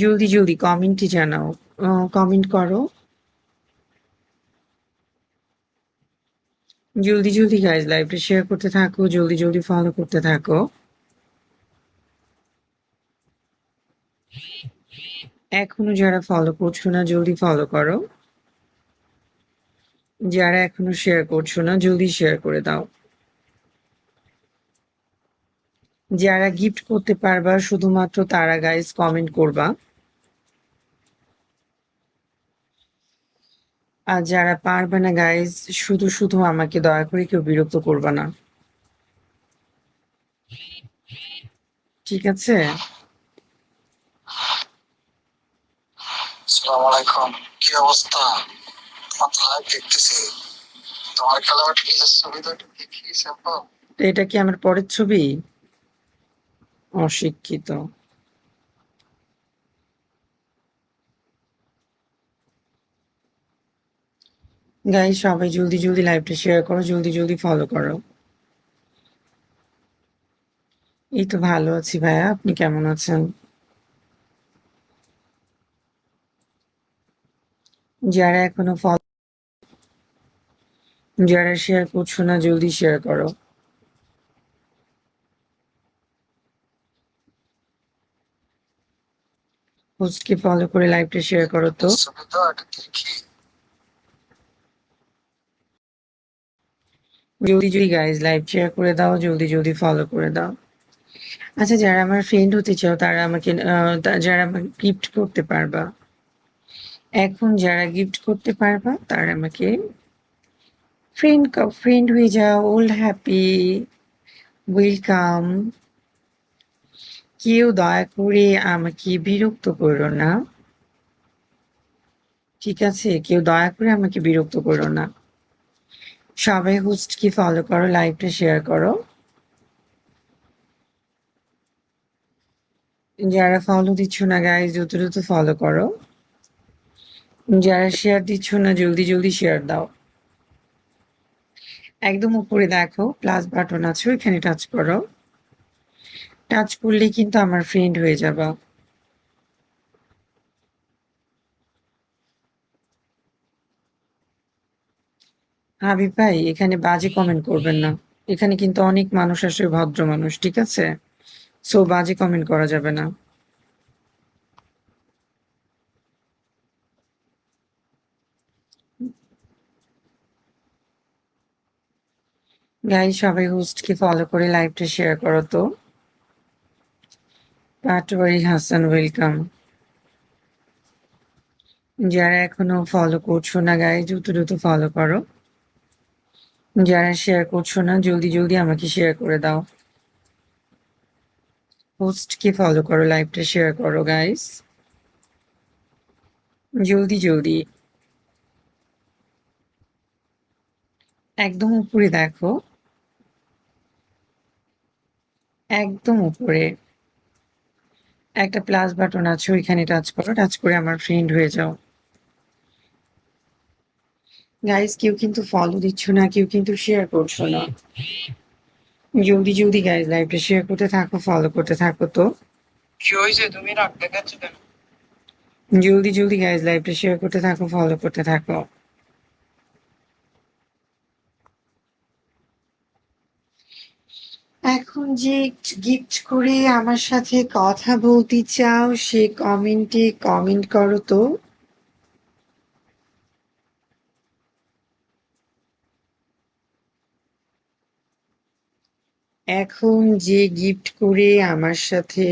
জলদি জলদি কমেন্টই জানাও, কমেন্ট করো জলদি জলদি গাইজ, লাইভটা শেয়ার করতে থাকো, জলদি জলদি ফলো করতে থাকো। এখনো যারা ফলো করছো না জলদি ফলো করো, যারা এখনো শেয়ার করছো না জলদি শেয়ার করে দাও। যারা গিফট করতে পারবা শুধুমাত্র তারা গাইজ কমেন্ট করবা, আর যারা পারবে না গাইজ শুধু শুধু আমাকে দয়া করে কেউ বিরক্ত করবা না, ঠিক আছে? আসসালামু আলাইকুম, কি অবস্থা? তোমার তো লাইভ দেখতেছি, তোমার খেলাটা কি ছবি তো একটু দেখি স্যাম্পল। তো এটা কি আমার পরের ছবি? অশিক্ষিত। গাইজ সবাই জলদি জলদি লাইভটা শেয়ার করো, জলদি জলদি ফলো করো। এই তো ভালো আছি ভাইয়া, আপনি কেমন আছেন? যারা এখনো ফলো, যারা শেয়ার করছো না জলদি শেয়ার করো। হোস্টকে ফলো করে লাইভটা শেয়ার করো তো। ছবি তো একটু দেখি। জলদি জলদি গাইজ লাইভ শেয়ার করে দাও, জলদি জলদি ফলো করে দাও। আচ্ছা, যারা আমার ফ্রেন্ড হতে চাও তারা আমাকে যারা আমাকে গিফট করতে পারবা, এখন যারা গিফট করতে পারবা তারা আমাকে ফ্রেন্ড ফ্রেন্ড হয়ে যাও। Old happy, welcome. কেউ দয়া করে আমাকে বিরক্ত করো না, ঠিক আছে? কেউ দয়া করে আমাকে বিরক্ত করো না। সবাই হোস্টকে ফলো করো, লাইভটা শেয়ার করো। যারা ফলো দিচ্ছ না গাইজ দ্রুত দ্রুত ফলো করো। যারা শেয়ার দিচ্ছ না জলদি জলদি শেয়ার দাও। একদম উপরে দেখো প্লাস বাটন আছে, ওইখানে টাচ করো। টাচ করলেই কিন্তু আমার ফ্রেন্ড হয়ে যাবা। হাবিব ভাই, এখানে বাজে কমেন্ট করবেন না, এখানে কিন্তু অনেক মানুষ আসে, ভদ্র মানুষ, ঠিক আছে? সো বাজে কমেন্ট করা যাবে না। গাইজ সবাই হোস্টকে ফলো করে লাইভটা শেয়ার করো তো। পাটোয়ারি হাসান, ওয়েলকাম। যারা এখনো ফলো করছো না গাইজ দ্রুত দ্রুত ফলো করো। যারা শেয়ার করছো না জলদি জলদি আমাকে শেয়ার করে দাও। হোস্টকে ফলো করো, লাইভটা শেয়ার করো গাইজ, জলদি জলদি। একদম উপরে দেখো, একদম উপরে একটা প্লাস বাটন আছে, ওইখানে টাচ করো, টাচ করে আমার ফ্রেন্ড হয়ে যাও। গাইজ কেউ কিন্তু ফলো দিচ্ছ না, কেউ কিন্তু শেয়ার করছো না। জলদি জলদি গাইজ লাইভটা শেয়ার করতে থাকো, ফলো করতে থাকো তো। কি হয়েছে, তুমি রাগ দেখাচ্ছ কেন? জলদি জলদি গাইজ লাইভটা শেয়ার করতে থাকো, ফলো করতে থাকো। এখন যে গিফট করে আমার সাথে কথা বলতে চাও সে কমেন্টে কমেন্ট করো তো। এখন যে গিফট করে আমার সাথে